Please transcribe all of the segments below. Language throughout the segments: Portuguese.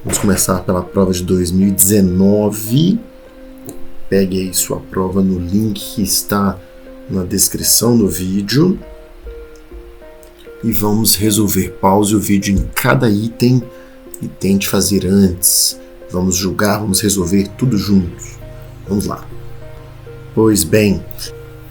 Vamos começar pela prova de 2019. Pegue aí sua prova no link que está na descrição do vídeo. E vamos resolver. Pause o vídeo em cada item e tente fazer antes. Vamos julgar, vamos resolver tudo juntos. Vamos lá. Pois bem,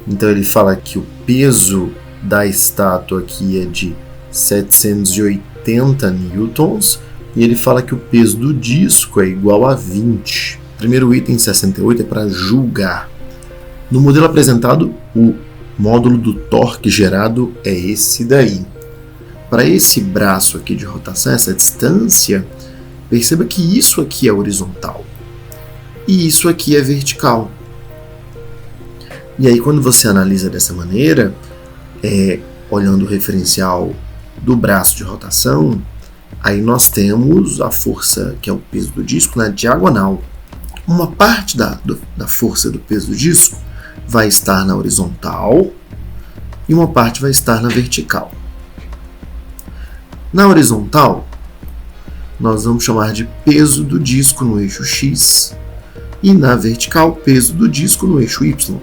então ele fala que o peso da estátua aqui é de 780 newtons e ele fala que o peso do disco é igual a 20. Primeiro item 68 é para julgar. No modelo apresentado, o módulo do torque gerado é esse daí. Para esse braço aqui de rotação, essa distância, perceba que isso aqui é horizontal e isso aqui é vertical. E aí quando você analisa dessa maneira, olhando o referencial do braço de rotação, aí nós temos a força, que é o peso do disco, na diagonal. Uma parte da força do peso do disco vai estar na horizontal e uma parte vai estar na vertical. Na horizontal, nós vamos chamar de peso do disco no eixo X e na vertical, peso do disco no eixo Y.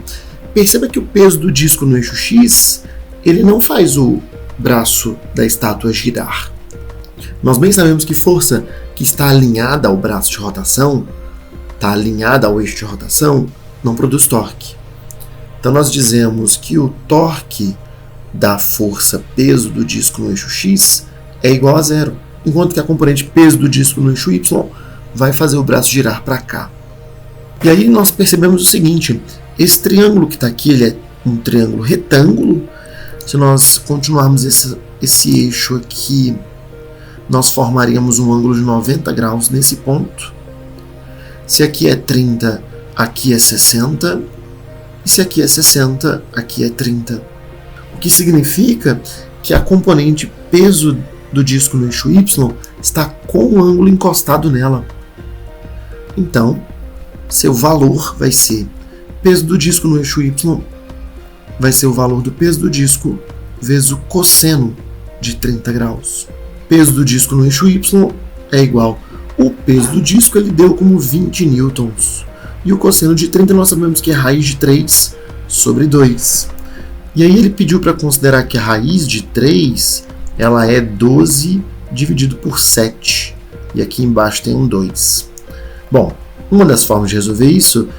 Perceba que o peso do disco no eixo X, ele não faz o braço da estátua girar. Nós bem sabemos que força que está alinhada ao braço de rotação, está alinhada ao eixo de rotação, não produz torque. Então nós dizemos que o torque da força peso do disco no eixo X é igual a zero, enquanto que a componente peso do disco no eixo Y vai fazer o braço girar para cá. E aí nós percebemos o seguinte, esse triângulo que está aqui, ele é um triângulo retângulo. Se nós continuarmos esse eixo aqui, nós formaríamos um ângulo de 90 graus nesse ponto. Se aqui é 30, aqui é 60. E se aqui é 60, aqui é 30. O que significa que a componente peso do disco no eixo Y está com o ângulo encostado nela. Então, seu valor vai ser peso do disco no eixo Y vai ser o valor do peso do disco vezes o cosseno de 30 graus. Peso do disco no eixo Y é igual. O peso do disco ele deu como 20 newtons. E o cosseno de 30 nós sabemos que é raiz de 3 sobre 2. E aí ele pediu para considerar que a raiz de 3 ela é 12 dividido por 7. E aqui embaixo tem um 2. Bom, uma das formas de resolver isso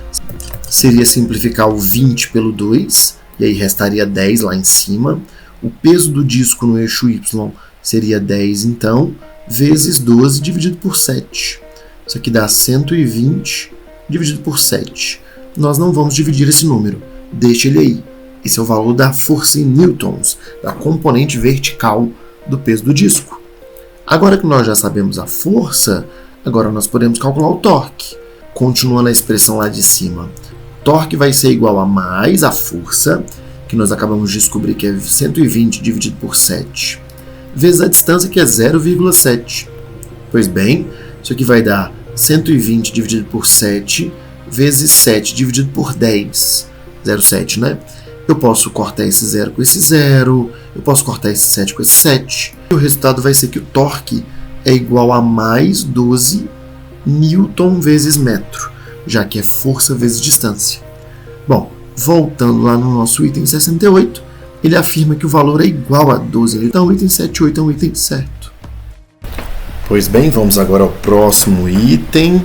seria simplificar o 20 pelo 2, e aí restaria 10 lá em cima. O peso do disco no eixo Y seria 10, então, vezes 12 dividido por 7. Isso aqui dá 120 dividido por 7. Nós não vamos dividir esse número, deixe ele aí. Esse é o valor da força em newtons, da componente vertical do peso do disco. Agora que nós já sabemos a força, agora nós podemos calcular o torque. Continuando a expressão lá de cima. Torque vai ser igual a mais a força, que nós acabamos de descobrir que é 120 dividido por 7, vezes a distância, que é 0,7. Pois bem, isso aqui vai dar 120 dividido por 7, vezes 7 dividido por 10. 0,7, né? Eu posso cortar esse 0 com esse 0, eu posso cortar esse 7 com esse 7. E o resultado vai ser que o torque é igual a mais 12 newton vezes metro, já que é força vezes distância. Bom, voltando lá no nosso item 68, ele afirma que o valor é igual a 12. Então o item 78 é um item certo. Pois bem, vamos agora ao próximo item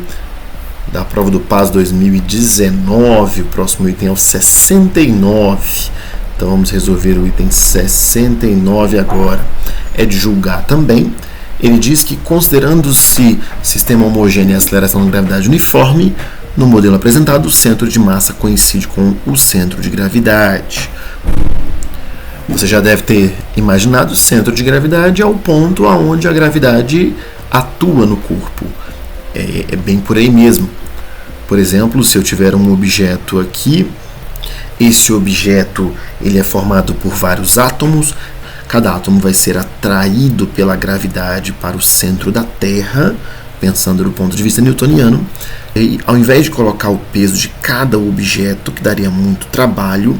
da prova do PAS 2019. O próximo item é o 69. Então vamos resolver o item 69 agora. É de julgar também. Ele diz que, considerando-se sistema homogêneo e aceleração de gravidade uniforme, no modelo apresentado, o centro de massa coincide com o centro de gravidade. Você já deve ter imaginado, o centro de gravidade é o ponto onde a gravidade atua no corpo. É bem por aí mesmo. Por exemplo, se eu tiver um objeto aqui, esse objeto ele é formado por vários átomos. Cada átomo vai ser atraído pela gravidade para o centro da Terra, pensando do ponto de vista newtoniano. E ao invés de colocar o peso de cada objeto, que daria muito trabalho,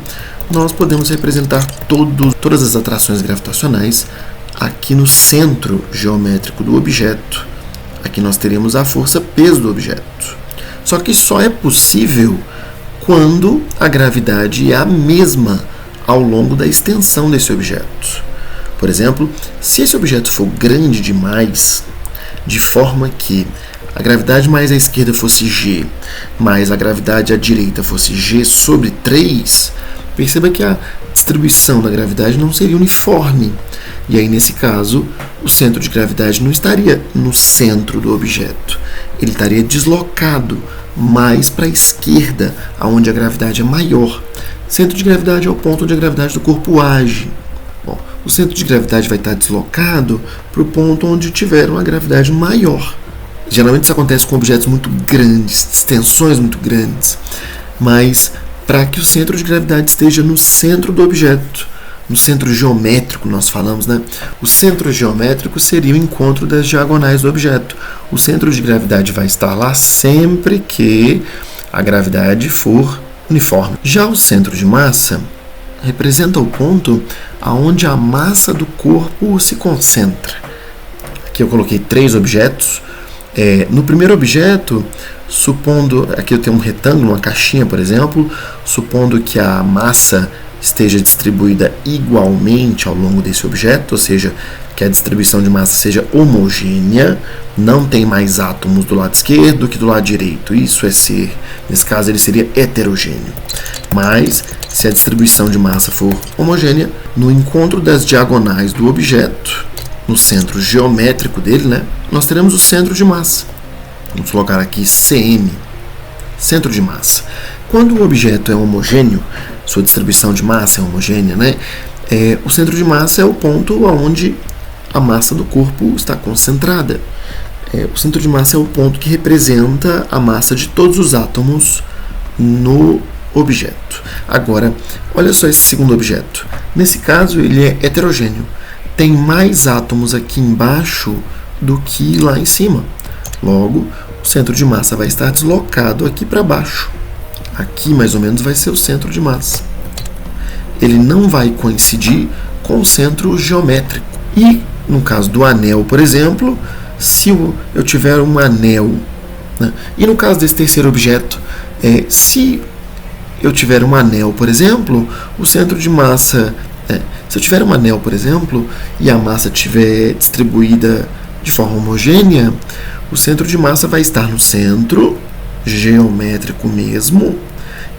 nós podemos representar todas as atrações gravitacionais aqui no centro geométrico do objeto, Aqui nós teremos a força peso do objeto. Só que só é possível quando a gravidade é a mesma ao longo da extensão desse objeto. Por exemplo, se esse objeto for grande demais, de forma que a gravidade mais à esquerda fosse G, mais a gravidade à direita fosse G sobre 3, perceba que a distribuição da gravidade não seria uniforme. E aí, nesse caso, o centro de gravidade não estaria no centro do objeto. Ele estaria deslocado mais para a esquerda, onde a gravidade é maior. Centro de gravidade é o ponto onde a gravidade do corpo age. Bom, o centro de gravidade vai estar deslocado para o ponto onde tiver uma gravidade maior. Geralmente isso acontece com objetos muito grandes, extensões muito grandes. Mas para que o centro de gravidade esteja no centro do objeto, no centro geométrico, nós falamos, né? O centro geométrico seria o encontro das diagonais do objeto. O centro de gravidade vai estar lá sempre que a gravidade for uniforme. Já o centro de massa representa o ponto aonde a massa do corpo se concentra. Aqui eu coloquei 3 objetos. No primeiro objeto, supondo, aqui eu tenho um retângulo, uma caixinha, por exemplo, supondo que a massa esteja distribuída igualmente ao longo desse objeto, ou seja, que a distribuição de massa seja homogênea, não tem mais átomos do lado esquerdo do que do lado direito. Isso é ser, nesse caso ele seria heterogêneo. Mas, se a distribuição de massa for homogênea, no encontro das diagonais do objeto, no centro geométrico dele, né, nós teremos o centro de massa. Vamos colocar aqui CM, centro de massa. Quando o objeto é homogêneo, sua distribuição de massa é homogênea, né, o centro de massa é o ponto onde a massa do corpo está concentrada. O centro de massa é o ponto que representa a massa de todos os átomos no objeto. Agora, olha só esse segundo objeto. Nesse caso, ele é heterogêneo. Tem mais átomos aqui embaixo do que lá em cima. Logo, o centro de massa vai estar deslocado aqui para baixo. Aqui, mais ou menos, vai ser o centro de massa. Ele não vai coincidir com o centro geométrico. E, no caso do anel, por exemplo, se eu tiver um anel, né? E no caso desse terceiro objeto, se eu tiver um anel, por exemplo, o centro de massa... se eu tiver um anel, por exemplo, e a massa estiver distribuída de forma homogênea, o centro de massa vai estar no centro geométrico mesmo,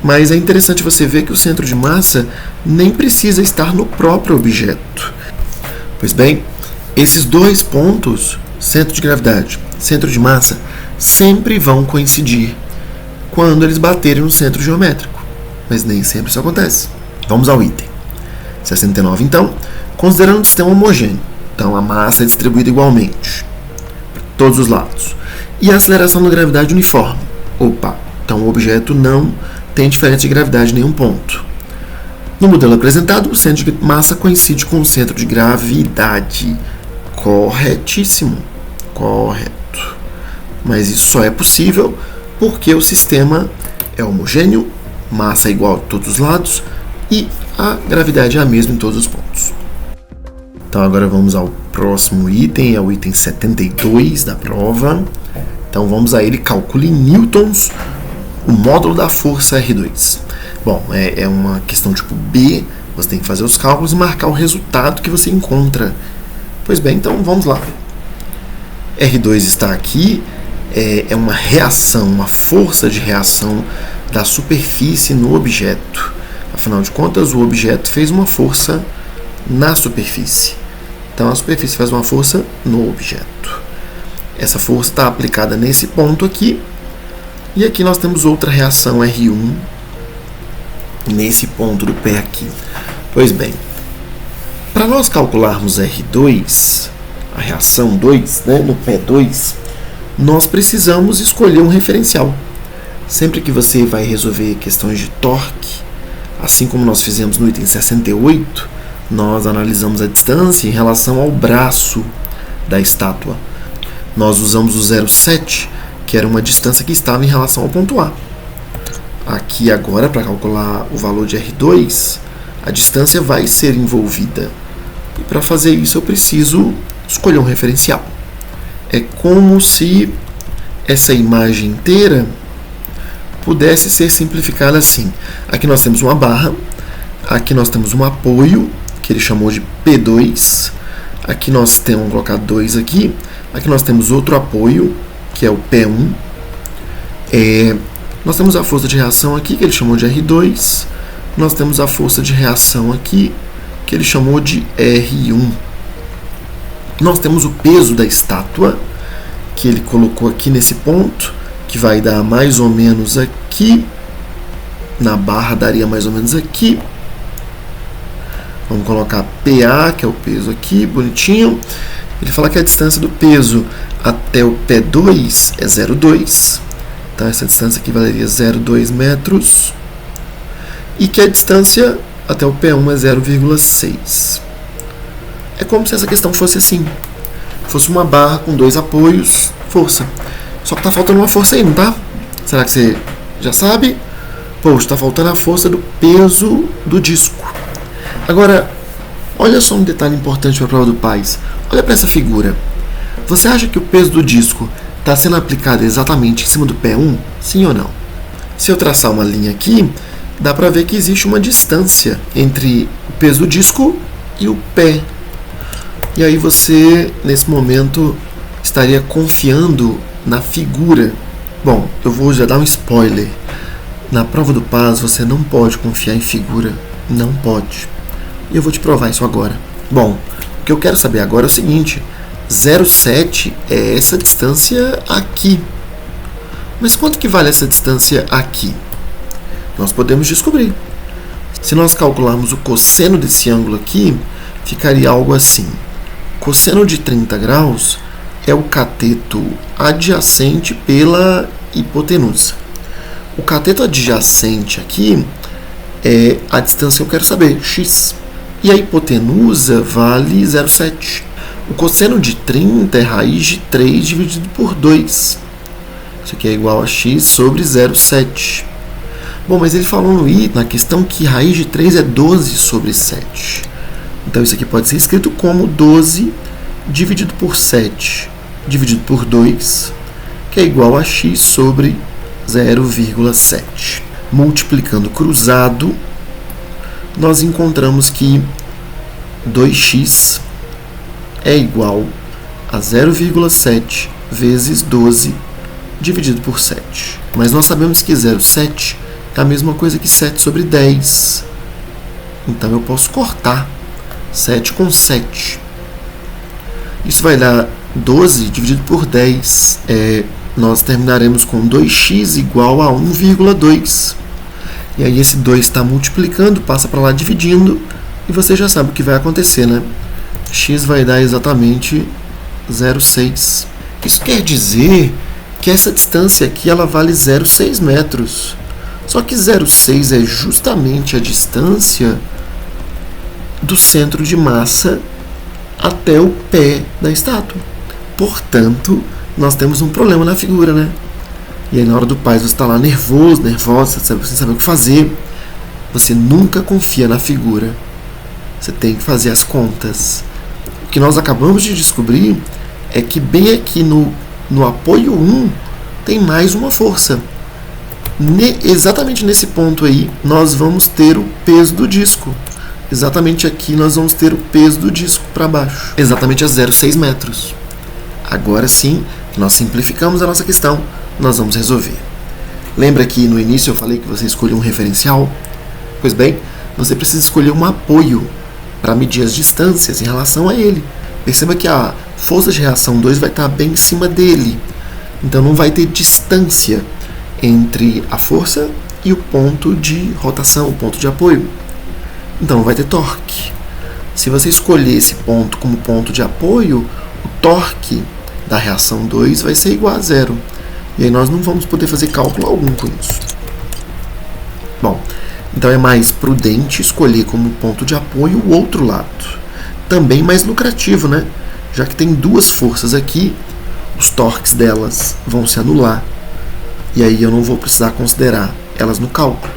mas é interessante você ver que o centro de massa nem precisa estar no próprio objeto. Pois bem, esses dois pontos, centro de gravidade, centro de massa, sempre vão coincidir quando eles baterem no centro geométrico, mas nem sempre isso acontece. Vamos ao item 69, então, considerando um sistema homogêneo, então a massa é distribuída igualmente para todos os lados, e a aceleração da gravidade uniforme. Então o objeto não tem diferença de gravidade em nenhum ponto. No modelo apresentado, o centro de massa coincide com o centro de gravidade. Corretíssimo. Correto. Mas isso só é possível porque o sistema é homogêneo, massa é igual a todos os lados e a gravidade é a mesma em todos os pontos. Então agora vamos ao próximo item, é o item 72 da prova. Então vamos a ele, calcule em newtons o módulo da força R2. Bom, é uma questão tipo B, você tem que fazer os cálculos e marcar o resultado que você encontra. Pois bem, então vamos lá. R2 está aqui, é uma reação, uma força de reação da superfície no objeto. Afinal de contas, o objeto fez uma força na superfície. Então a superfície faz uma força no objeto. Essa força está aplicada nesse ponto aqui. E aqui nós temos outra reação R1 nesse ponto do pé aqui. Pois bem, para nós calcularmos R2, a reação 2, né, no pé 2, nós precisamos escolher um referencial. Sempre que você vai resolver questões de torque, assim como nós fizemos no item 68, nós analisamos a distância em relação ao braço da estátua. Nós usamos o 0,7, que era uma distância que estava em relação ao ponto A. Aqui agora, para calcular o valor de R2, a distância vai ser envolvida. E para fazer isso eu preciso escolher um referencial. como se essa imagem inteira pudesse ser simplificada assim. Aqui nós temos uma barra, aqui nós temos um apoio, que ele chamou de P2, aqui nós temos, vamos colocar 2 aqui, aqui nós temos outro apoio, que é o P1, nós temos a força de reação aqui, que ele chamou de R2, nós temos a força de reação aqui, que ele chamou de R1. Nós temos o peso da estátua, que ele colocou aqui nesse ponto, que vai dar mais ou menos aqui, na barra daria mais ou menos aqui. Vamos colocar PA, que é o peso aqui, bonitinho. Ele fala que a distância do peso até o P2 é 0,2. Então essa distância aqui valeria 0,2 metros. E que a distância até o P1 é 0,6. É como se essa questão fosse assim. Fosse uma barra com 2 apoios, força. Só que tá faltando uma força aí, não tá? Será que você já sabe? Poxa, tá faltando a força do peso do disco. Agora, olha só um detalhe importante para a prova do PAIS. Olha para essa figura. Você acha que o peso do disco está sendo aplicado exatamente em cima do P1? Sim ou não? Se eu traçar uma linha aqui, dá para ver que existe uma distância entre o peso do disco e o pé. E aí você, nesse momento, estaria confiando na figura. Bom, eu vou já dar um spoiler. Na prova do PAS, você não pode confiar em figura. Não pode. E eu vou te provar isso agora. Bom, o que eu quero saber agora é o seguinte. 0,7 é essa distância aqui. Mas quanto que vale essa distância aqui? Nós podemos descobrir. Se nós calcularmos o cosseno desse ângulo aqui, ficaria algo assim. Cosseno de 30 graus é o cateto adjacente pela hipotenusa. O cateto adjacente aqui é a distância que eu quero saber, x. E a hipotenusa vale 0,7. O cosseno de 30 é raiz de 3 dividido por 2. Isso aqui é igual a x sobre 0,7. Bom, mas ele falou na questão que raiz de 3 é 12 sobre 7. Então isso aqui pode ser escrito como 12 dividido por 7 dividido por 2, que é igual a x sobre 0,7. Multiplicando cruzado, nós encontramos que 2x é igual a 0,7 vezes 12 dividido por 7. Mas nós sabemos que 0,7 é a mesma coisa que 7 sobre 10. Então eu posso cortar 7 com 7. Isso vai dar 12 dividido por 10. Nós terminaremos com 2x igual a 1,2. E aí esse 2 está multiplicando, passa para lá dividindo, e você já sabe o que vai acontecer, né? X vai dar exatamente 0,6. Isso quer dizer que essa distância aqui ela vale 0,6 metros. Só que 0,6 é justamente a distância do centro de massa até o pé da estátua. Portanto, nós temos um problema na figura, né? E aí na hora do PAIS você está lá nervosa, sem saber o que fazer. Você nunca confia na figura. Você tem que fazer as contas. O que nós acabamos de descobrir é que bem aqui no apoio 1 tem mais uma força. Exatamente nesse ponto aí, nós vamos ter o peso do disco. Exatamente aqui nós vamos ter o peso do disco para baixo. Exatamente a 0,6 metros. Agora sim, nós simplificamos a nossa questão, nós vamos resolver. Lembra que no início eu falei que você escolheu um referencial? Pois bem, você precisa escolher um apoio para medir as distâncias em relação a ele. Perceba que a força de reação 2 vai estar bem em cima dele. Então não vai ter distância entre a força e o ponto de rotação, o ponto de apoio. Então não vai ter torque. Se você escolher esse ponto como ponto de apoio, o torque da reação 2 vai ser igual a 0. E aí nós não vamos poder fazer cálculo algum com isso. Bom, então é mais prudente escolher como ponto de apoio o outro lado. Também mais lucrativo, né? Já que tem duas forças aqui, os torques delas vão se anular. E aí eu não vou precisar considerar elas no cálculo.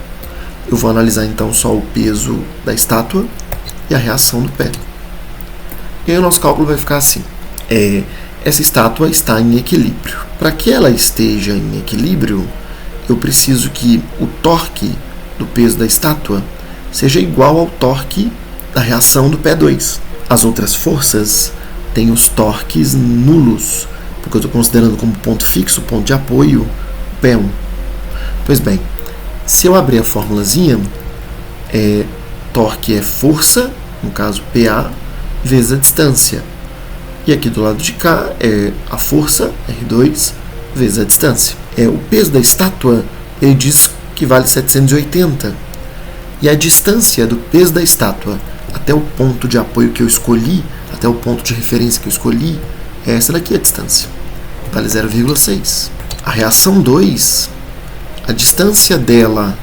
Eu vou analisar então só o peso da estátua e a reação do pé. E aí o nosso cálculo vai ficar assim. Essa estátua está em equilíbrio. Para que ela esteja em equilíbrio, eu preciso que o torque do peso da estátua seja igual ao torque da reação do pé 2. As outras forças têm os torques nulos, porque eu estou considerando como ponto fixo, ponto de apoio, o pé 1. Pois bem, se eu abrir a formulazinha, torque é força, no caso PA, vezes a distância. E aqui do lado de cá é a força, R2, vezes a distância. O peso da estátua, ele diz que vale 780. E a distância do peso da estátua até o ponto de apoio que eu escolhi, até o ponto de referência que eu escolhi, é essa daqui a distância. Vale 0,6. A reação 2, a distância dela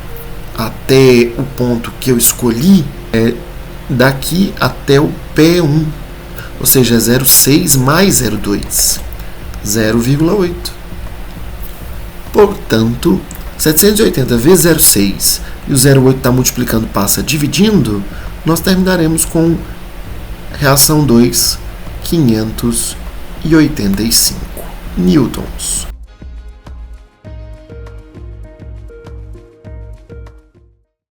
até o ponto que eu escolhi é daqui até o P1. Ou seja, é 0,6 mais 0,2. 0,8. Portanto, 780 vezes 0,6 e o 0,8 está multiplicando, passa dividindo, nós terminaremos com reação 2, 585 newtons.